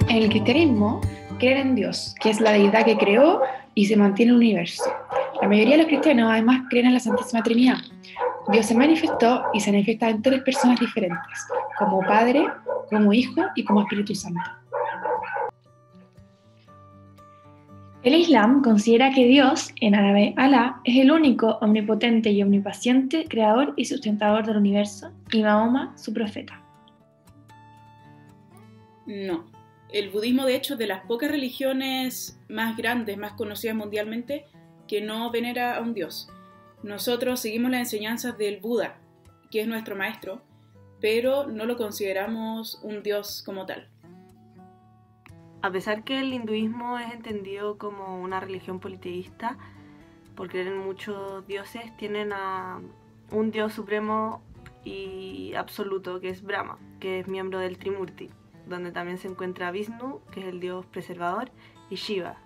En el cristianismo, creen en Dios, que es la deidad que creó y se mantiene en el universo. La mayoría de los cristianos además creen en la Santísima Trinidad. Dios se manifestó y se manifiesta en tres personas diferentes, como Padre, como Hijo y como Espíritu Santo. El Islam considera que Dios, en árabe Alá, es el único omnipotente y omnipaciente creador y sustentador del universo, y Mahoma su profeta. No. El budismo, de hecho, es de las pocas religiones más grandes, más conocidas mundialmente, que no venera a un dios. Nosotros seguimos las enseñanzas del Buda, que es nuestro maestro, pero no lo consideramos un dios como tal. A pesar que el hinduismo es entendido como una religión politeísta, por creer en muchos dioses, tienen a un dios supremo y absoluto, que es Brahma, que es miembro del Trimurti, donde también se encuentra Vishnu, que es el dios preservador, y Shiva,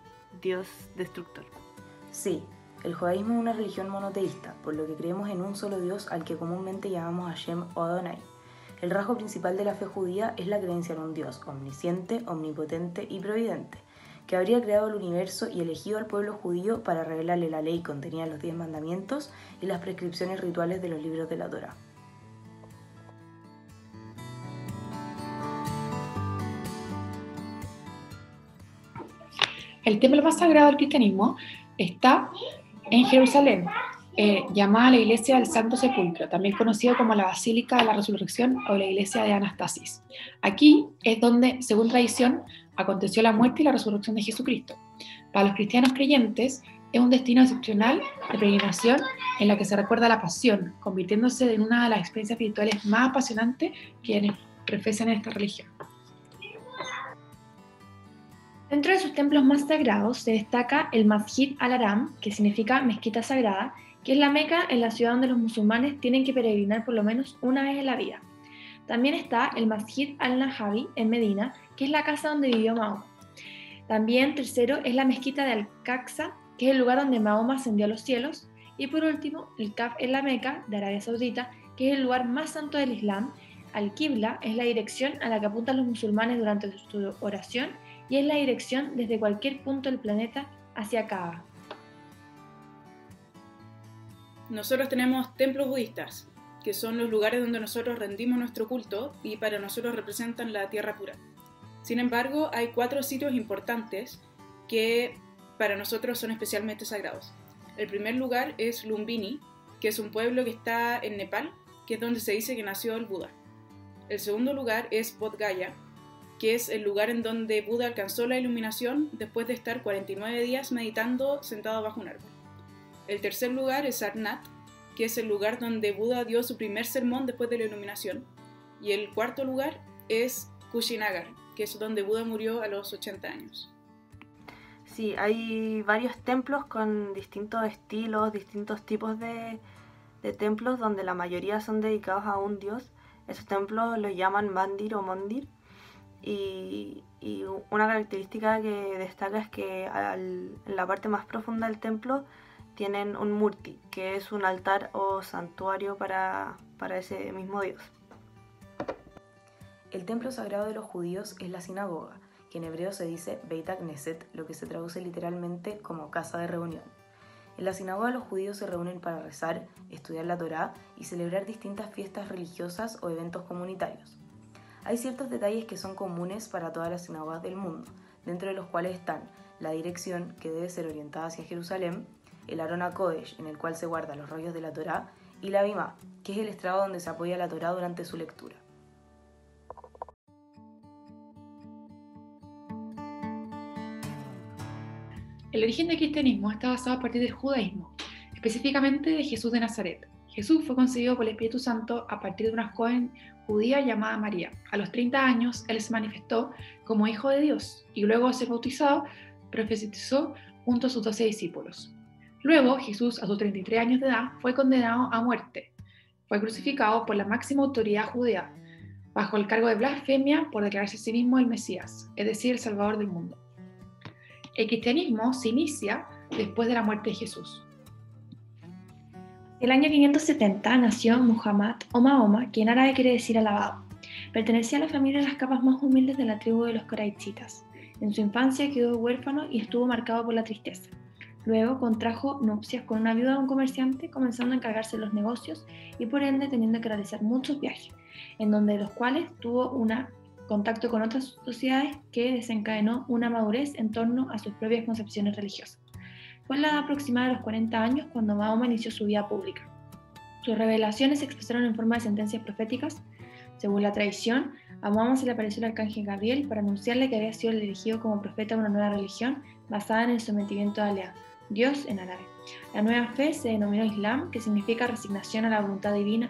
dios destructor. Sí, el judaísmo es una religión monoteísta, por lo que creemos en un solo dios al que comúnmente llamamos Hashem o Adonai. El rasgo principal de la fe judía es la creencia en un Dios omnisciente, omnipotente y providente, que habría creado el universo y elegido al pueblo judío para revelarle la ley contenida en los 10 mandamientos y las prescripciones rituales de los libros de la Torá. El templo más sagrado del cristianismo está en Jerusalén, llamada la Iglesia del Santo Sepulcro, también conocido como la Basílica de la Resurrección o la Iglesia de Anastasis. Aquí es donde, según tradición, aconteció la muerte y la resurrección de Jesucristo. Para los cristianos creyentes, es un destino excepcional de peregrinación en la que se recuerda la pasión, convirtiéndose en una de las experiencias espirituales más apasionantes que quienes profesan esta religión. Dentro de sus templos más sagrados se destaca el Masjid al-Haram, que significa mezquita sagrada, que es la Meca en la ciudad donde los musulmanes tienen que peregrinar por lo menos una vez en la vida. También está el Masjid al-Najabi en Medina, que es la casa donde vivió Mahoma. También, tercero, es la mezquita de Al-Aqsa, que es el lugar donde Mahoma ascendió a los cielos. Y por último, el Kaf en la Meca, de Arabia Saudita, que es el lugar más santo del Islam. Al-Qibla es la dirección a la que apuntan los musulmanes durante su oración y es la dirección desde cualquier punto del planeta hacia Kaaba. Nosotros tenemos templos budistas, que son los lugares donde nosotros rendimos nuestro culto y para nosotros representan la tierra pura. Sin embargo, hay 4 sitios importantes que para nosotros son especialmente sagrados. El primer lugar es Lumbini, que es un pueblo que está en Nepal, que es donde se dice que nació el Buda. El segundo lugar es Bodh Gaya, que es el lugar en donde Buda alcanzó la iluminación después de estar 49 días meditando sentado bajo un árbol. El tercer lugar es Sarnath, que es el lugar donde Buda dio su primer sermón después de la iluminación. Y el cuarto lugar es Kushinagar, que es donde Buda murió a los 80 años. Sí, hay varios templos con distintos estilos, distintos tipos de templos, donde la mayoría son dedicados a un dios. Esos templos los llaman mandir o mondir. Y una característica que destaca es que en la parte más profunda del templo tienen un murti, que es un altar o santuario para ese mismo dios. El templo sagrado de los judíos es la sinagoga, que en hebreo se dice Beit HaKnesset, lo que se traduce literalmente como casa de reunión. En la sinagoga los judíos se reúnen para rezar, estudiar la Torá y celebrar distintas fiestas religiosas o eventos comunitarios. Hay ciertos detalles que son comunes para todas las sinagogas del mundo, dentro de los cuales están la dirección, que debe ser orientada hacia Jerusalén, el Aron HaKodesh, en el cual se guardan los rollos de la Torá, y la Bimá, que es el estrado donde se apoya la Torá durante su lectura. El origen del cristianismo está basado a partir del judaísmo, específicamente de Jesús de Nazaret. Jesús fue concebido por el Espíritu Santo a partir de una joven judía llamada María. A los 30 años, él se manifestó como hijo de Dios y luego de ser bautizado, profetizó junto a sus 12 discípulos. Luego, Jesús, a sus 33 años de edad, fue condenado a muerte. Fue crucificado por la máxima autoridad judía, bajo el cargo de blasfemia por declararse a sí mismo el Mesías, es decir, el Salvador del mundo. El cristianismo se inicia después de la muerte de Jesús. En el año 570 nació Muhammad o Mahoma, que en árabe quiere decir alabado. Pertenecía a la familia de las capas más humildes de la tribu de los coraichitas. En su infancia quedó huérfano y estuvo marcado por la tristeza. Luego contrajo nupcias con una viuda de un comerciante, comenzando a encargarse de los negocios y por ende teniendo que realizar muchos viajes, en donde los cuales tuvo un contacto con otras sociedades que desencadenó una madurez en torno a sus propias concepciones religiosas. Fue en la edad aproximada de los 40 años cuando Mahoma inició su vida pública. Sus revelaciones se expresaron en forma de sentencias proféticas. Según la tradición, a Mahoma se le apareció el arcángel Gabriel para anunciarle que había sido elegido como profeta de una nueva religión basada en el sometimiento de Alá, Dios en árabe. La nueva fe se denominó Islam, que significa resignación a la voluntad divina.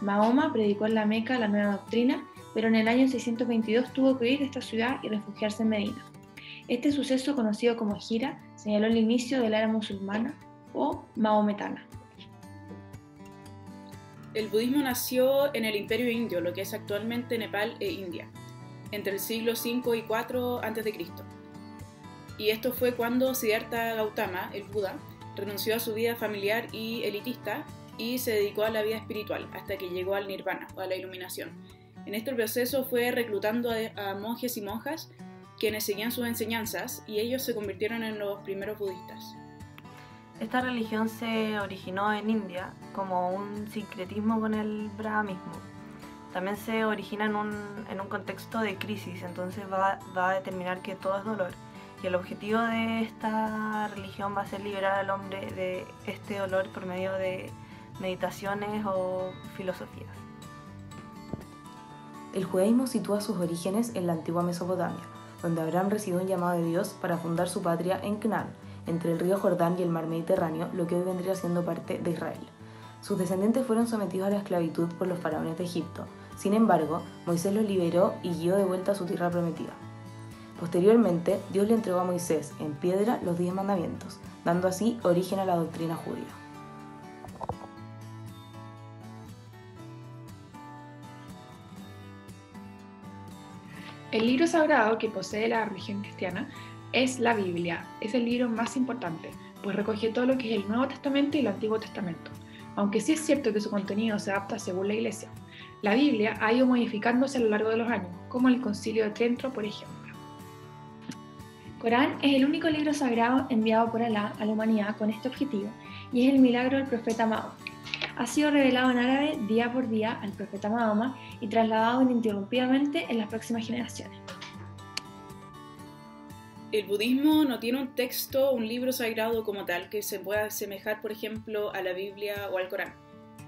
Mahoma predicó en la Meca la nueva doctrina, pero en el año 622 tuvo que huir de esta ciudad y refugiarse en Medina. Este suceso, conocido como Hijra, señaló el inicio de la era musulmana o maometana. El budismo nació en el Imperio Indio, lo que es actualmente Nepal e India, entre el siglo V y IV a.C. Y esto fue cuando Siddhartha Gautama, el Buda, renunció a su vida familiar y elitista y se dedicó a la vida espiritual hasta que llegó al nirvana o a la iluminación. En este proceso fue reclutando a monjes y monjas quienes seguían sus enseñanzas y ellos se convirtieron en los primeros budistas. Esta religión se originó en India como un sincretismo con el brahmanismo. También se origina en un contexto de crisis, entonces va a determinar que todo es dolor. Y el objetivo de esta religión va a ser liberar al hombre de este dolor por medio de meditaciones o filosofías. El judaísmo sitúa sus orígenes en la antigua Mesopotamia, donde Abraham recibió un llamado de Dios para fundar su patria en Canaán, entre el río Jordán y el mar Mediterráneo, lo que hoy vendría siendo parte de Israel. Sus descendientes fueron sometidos a la esclavitud por los faraones de Egipto. Sin embargo, Moisés los liberó y guió de vuelta a su tierra prometida. Posteriormente, Dios le entregó a Moisés en piedra los 10 mandamientos, dando así origen a la doctrina judía. El libro sagrado que posee la religión cristiana es la Biblia. Es el libro más importante, pues recoge todo lo que es el Nuevo Testamento y el Antiguo Testamento, aunque sí es cierto que su contenido se adapta según la Iglesia. La Biblia ha ido modificándose a lo largo de los años, como el Concilio de Trento, por ejemplo. Corán es el único libro sagrado enviado por Alá a la humanidad con este objetivo y es el milagro del profeta Mahoma. Ha sido revelado en árabe día por día al profeta Mahoma y trasladado ininterrumpidamente en las próximas generaciones. El budismo no tiene un texto, un libro sagrado como tal que se pueda asemejar, por ejemplo, a la Biblia o al Corán.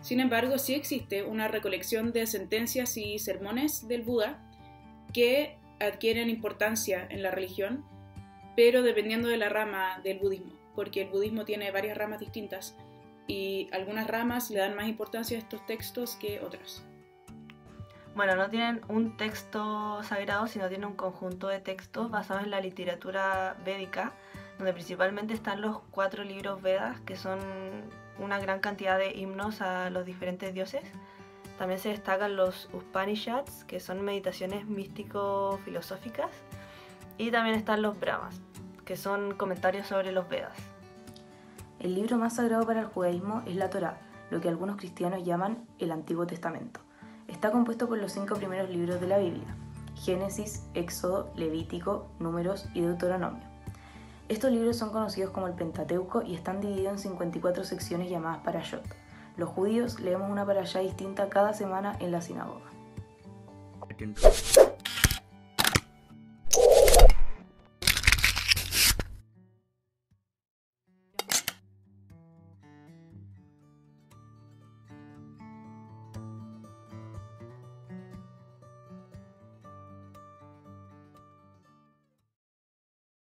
Sin embargo, sí existe una recolección de sentencias y sermones del Buda que adquieren importancia en la religión, pero dependiendo de la rama del budismo, porque el budismo tiene varias ramas distintas y algunas ramas le dan más importancia a estos textos que otras. Bueno, no tienen un texto sagrado, sino tienen un conjunto de textos basados en la literatura védica, donde principalmente están los 4 libros Vedas, que son una gran cantidad de himnos a los diferentes dioses. También se destacan los Upanishads, que son meditaciones místico-filosóficas, y también están los Brahmas, que son comentarios sobre los Vedas. El libro más sagrado para el judaísmo es la Torá, lo que algunos cristianos llaman el Antiguo Testamento. Está compuesto por los 5 primeros libros de la Biblia: Génesis, Éxodo, Levítico, Números y Deuteronomio. Estos libros son conocidos como el Pentateuco y están divididos en 54 secciones llamadas parashot. Los judíos leemos una parashá distinta cada semana en la sinagoga.